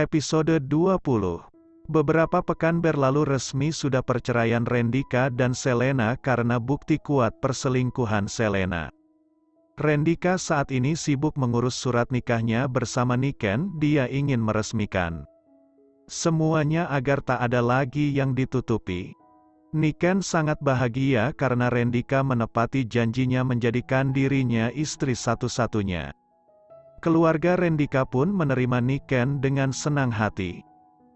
Episode 20. Beberapa pekan berlalu resmi sudah perceraian Rendika dan Selena karena bukti kuat perselingkuhan Selena. Rendika saat ini sibuk mengurus surat nikahnya bersama Niken, dia ingin meresmikan semuanya agar tak ada lagi yang ditutupi. Niken sangat bahagia karena Rendika menepati janjinya menjadikan dirinya istri satu-satunya. Keluarga Rendika pun menerima Niken dengan senang hati.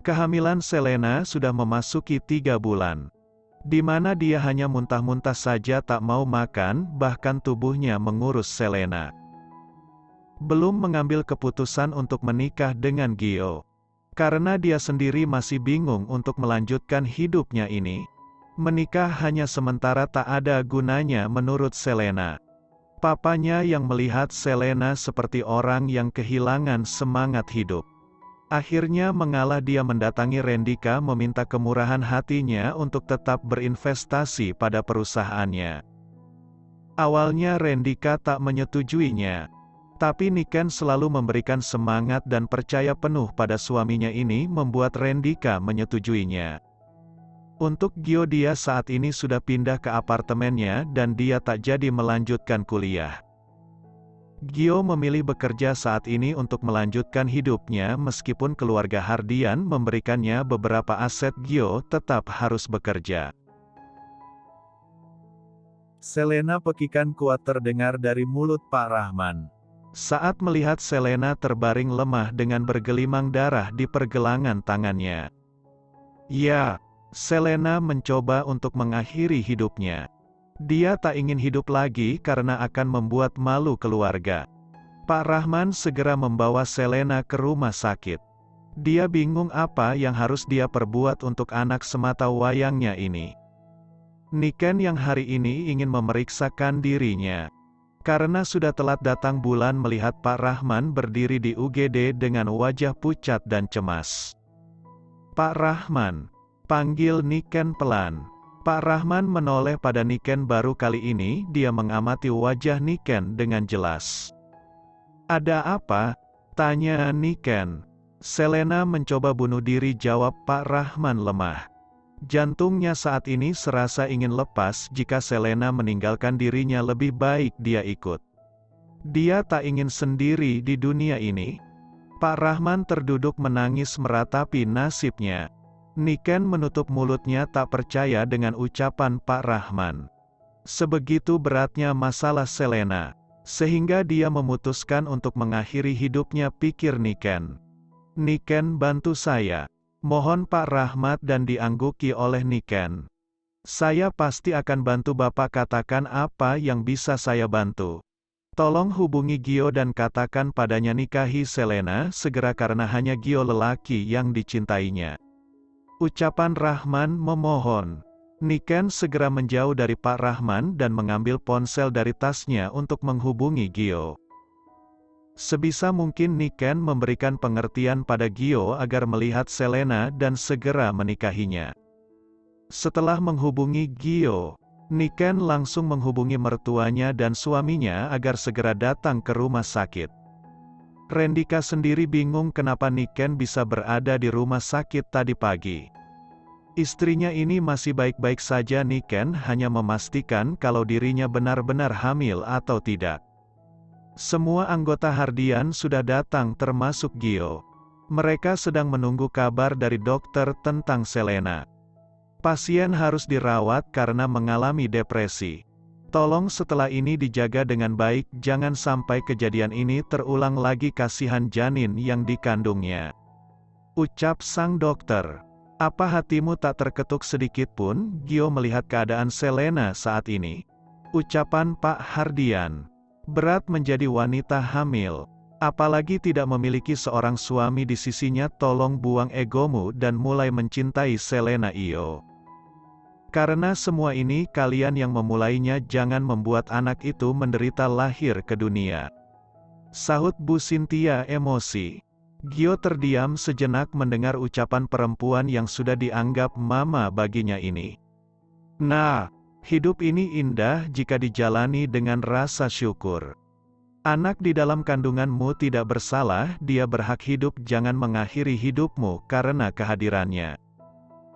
Kehamilan Selena sudah memasuki 3 bulan. Di mana dia hanya muntah-muntah saja tak mau makan, bahkan tubuhnya mengurus Selena. Belum mengambil keputusan untuk menikah dengan Gio. Karena dia sendiri masih bingung untuk melanjutkan hidupnya ini. Menikah hanya sementara tak ada gunanya menurut Selena. Papanya yang melihat Selena seperti orang yang kehilangan semangat hidup. Akhirnya mengalah dia mendatangi Rendika meminta kemurahan hatinya untuk tetap berinvestasi pada perusahaannya. Awalnya Rendika tak menyetujuinya. Tapi Niken selalu memberikan semangat dan percaya penuh pada suaminya ini membuat Rendika menyetujuinya. Untuk Gio dia saat ini sudah pindah ke apartemennya dan dia tak jadi melanjutkan kuliah. Gio memilih bekerja saat ini untuk melanjutkan hidupnya meskipun keluarga Hardian memberikannya beberapa aset, Gio tetap harus bekerja. Selena pekikan kuat terdengar dari mulut Pak Rahman. Saat melihat Selena terbaring lemah dengan bergelimang darah di pergelangan tangannya. Ya. Selena mencoba untuk mengakhiri hidupnya. Dia tak ingin hidup lagi karena akan membuat malu keluarga. Pak Rahman segera membawa Selena ke rumah sakit. Dia bingung apa yang harus dia perbuat untuk anak semata wayangnya ini. Niken yang hari ini ingin memeriksakan dirinya. Karena sudah telat datang bulan melihat Pak Rahman berdiri di UGD dengan wajah pucat dan cemas. Pak Rahman. Panggil Niken pelan. Pak Rahman menoleh pada Niken baru kali ini dia mengamati wajah Niken dengan jelas. Ada apa? Tanya Niken. Selena mencoba bunuh diri, jawab Pak Rahman lemah. Jantungnya saat ini serasa ingin lepas jika Selena meninggalkan dirinya lebih baik dia ikut. Dia tak ingin sendiri di dunia ini. Pak Rahman terduduk menangis meratapi nasibnya. Niken menutup mulutnya tak percaya dengan ucapan Pak Rahman. Sebegitu beratnya masalah Selena, sehingga dia memutuskan untuk mengakhiri hidupnya, pikir Niken. Niken, bantu saya. Mohon Pak Rahmat, dan diangguki oleh Niken. Saya pasti akan bantu Bapak, katakan apa yang bisa saya bantu. Tolong hubungi Gio dan katakan padanya nikahi Selena segera karena hanya Gio lelaki yang dicintainya. Ucapan Rahman memohon. Niken segera menjauh dari Pak Rahman dan mengambil ponsel dari tasnya untuk menghubungi Gio. Sebisa mungkin Niken memberikan pengertian pada Gio agar melihat Selena dan segera menikahinya. Setelah menghubungi Gio, Niken langsung menghubungi mertuanya dan suaminya agar segera datang ke rumah sakit. Rendika sendiri bingung kenapa Niken bisa berada di rumah sakit tadi pagi. Istrinya ini masih baik-baik saja, Niken hanya memastikan kalau dirinya benar-benar hamil atau tidak. Semua anggota Hardian sudah datang termasuk Gio. Mereka sedang menunggu kabar dari dokter tentang Selena. Pasien harus dirawat karena mengalami depresi. Tolong setelah ini dijaga dengan baik, jangan sampai kejadian ini terulang lagi, kasihan janin yang dikandungnya. Ucap sang dokter. Apa hatimu tak terketuk sedikit pun, Gio melihat keadaan Selena saat ini? Ucapan Pak Hardian. Berat menjadi wanita hamil. Apalagi tidak memiliki seorang suami di sisinya, tolong buang egomu dan mulai mencintai Selena iyo. Karena semua ini kalian yang memulainya, jangan membuat anak itu menderita lahir ke dunia. Sahut Bu Cynthia emosi. Gio terdiam sejenak mendengar ucapan perempuan yang sudah dianggap mama baginya ini. Nah, hidup ini indah jika dijalani dengan rasa syukur. Anak di dalam kandunganmu tidak bersalah, dia berhak hidup, jangan mengakhiri hidupmu karena kehadirannya.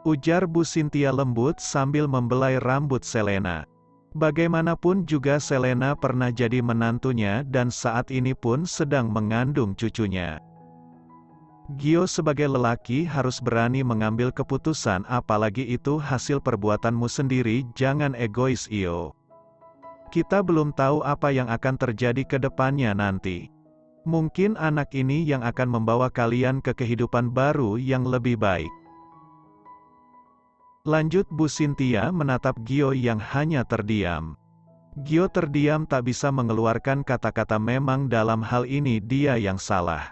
Ujar Bu Cynthia lembut sambil membelai rambut Selena. Bagaimanapun juga Selena pernah jadi menantunya dan saat ini pun sedang mengandung cucunya. Gio sebagai lelaki harus berani mengambil keputusan, apalagi itu hasil perbuatanmu sendiri, jangan egois Io. Kita belum tahu apa yang akan terjadi ke depannya nanti. Mungkin anak ini yang akan membawa kalian ke kehidupan baru yang lebih baik. Lanjut Bu Cynthia menatap Gio yang hanya terdiam. Gio terdiam tak bisa mengeluarkan kata-kata, memang dalam hal ini dia yang salah.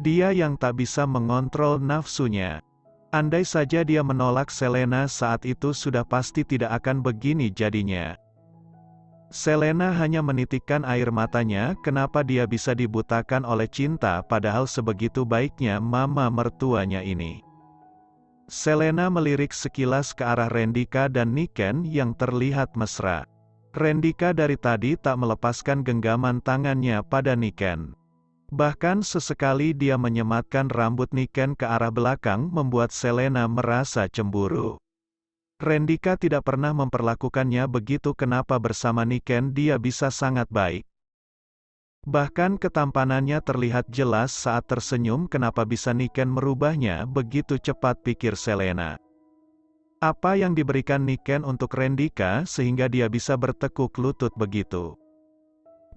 Dia yang tak bisa mengontrol nafsunya. Andai saja dia menolak Selena saat itu, sudah pasti tidak akan begini jadinya. Selena hanya menitikkan air matanya, kenapa dia bisa dibutakan oleh cinta padahal sebegitu baiknya mama mertuanya ini. Selena melirik sekilas ke arah Rendika dan Niken yang terlihat mesra. Rendika dari tadi tak melepaskan genggaman tangannya pada Niken. Bahkan sesekali dia menyematkan rambut Niken ke arah belakang, membuat Selena merasa cemburu. Rendika tidak pernah memperlakukannya begitu, kenapa bersama Niken dia bisa sangat baik. Bahkan ketampanannya terlihat jelas saat tersenyum, kenapa bisa Niken merubahnya begitu cepat, pikir Selena. Apa yang diberikan Niken untuk Rendika sehingga dia bisa bertekuk lutut begitu?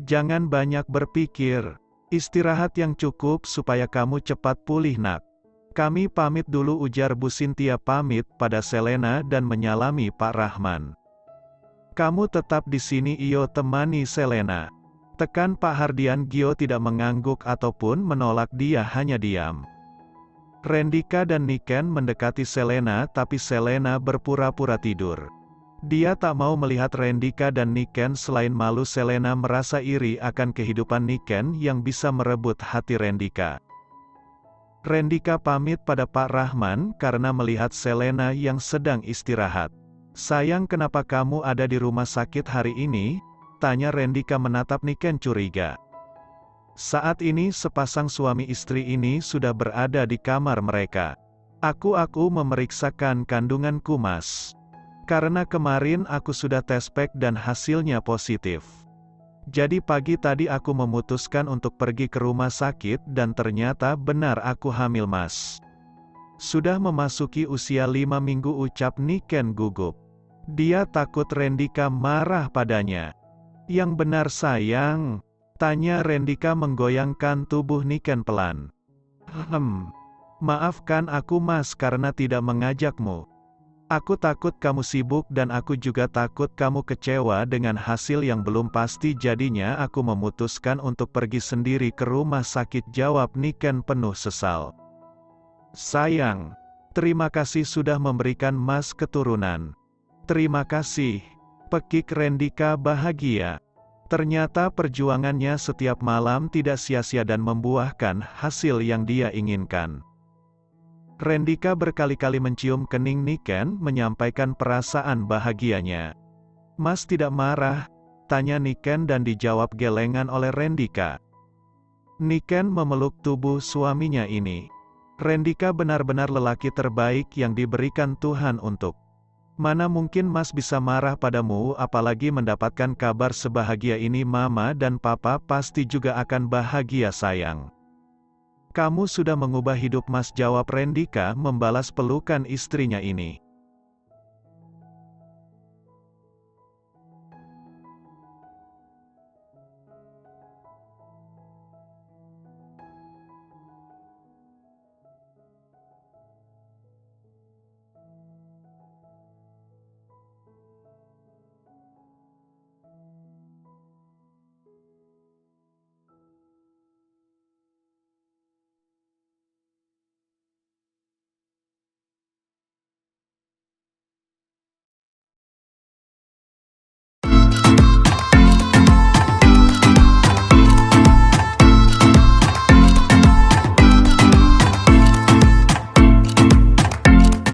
Jangan banyak berpikir. Istirahat yang cukup supaya kamu cepat pulih nak. Kami pamit dulu, ujar Bu Cynthia pamit pada Selena dan menyalami Pak Rahman. Kamu tetap di sini Io, temani Selena. Tekan Pak Hardian. Gio tidak mengangguk ataupun menolak, dia hanya diam. Rendika dan Niken mendekati Selena tapi Selena berpura-pura tidur. Dia tak mau melihat Rendika dan Niken, selain malu Selena merasa iri akan kehidupan Niken yang bisa merebut hati Rendika. Rendika pamit pada Pak Rahman karena melihat Selena yang sedang istirahat. Sayang, kenapa kamu ada di rumah sakit hari ini? Tanya Rendika menatap Niken curiga. Saat ini sepasang suami istri ini sudah berada di kamar mereka. Aku memeriksakan kandunganku Mas. Karena kemarin aku sudah tes pack dan hasilnya positif. Jadi pagi tadi aku memutuskan untuk pergi ke rumah sakit dan ternyata benar aku hamil Mas. Sudah memasuki usia 5 minggu, ucap Niken gugup. Dia takut Rendika marah padanya. Yang benar sayang? Tanya Rendika menggoyangkan tubuh Niken pelan. Maafkan aku Mas karena tidak mengajakmu. Aku takut kamu sibuk dan aku juga takut kamu kecewa dengan hasil yang belum pasti, jadinya aku memutuskan untuk pergi sendiri ke rumah sakit, jawab Niken penuh sesal. Sayang, terima kasih sudah memberikan Mas keturunan. Terima kasih. Pekik Rendika bahagia. Ternyata perjuangannya setiap malam tidak sia-sia dan membuahkan hasil yang dia inginkan. Rendika berkali-kali mencium kening Niken, menyampaikan perasaan bahagianya. Mas tidak marah? Tanya Niken dan dijawab gelengan oleh Rendika. Niken memeluk tubuh suaminya ini. Rendika benar-benar lelaki terbaik yang diberikan Tuhan untuk. Mana mungkin Mas bisa marah padamu, apalagi mendapatkan kabar sebahagia ini. Mama dan Papa pasti juga akan bahagia sayang. Kamu sudah mengubah hidup Mas, jawab Rendika membalas pelukan istrinya ini.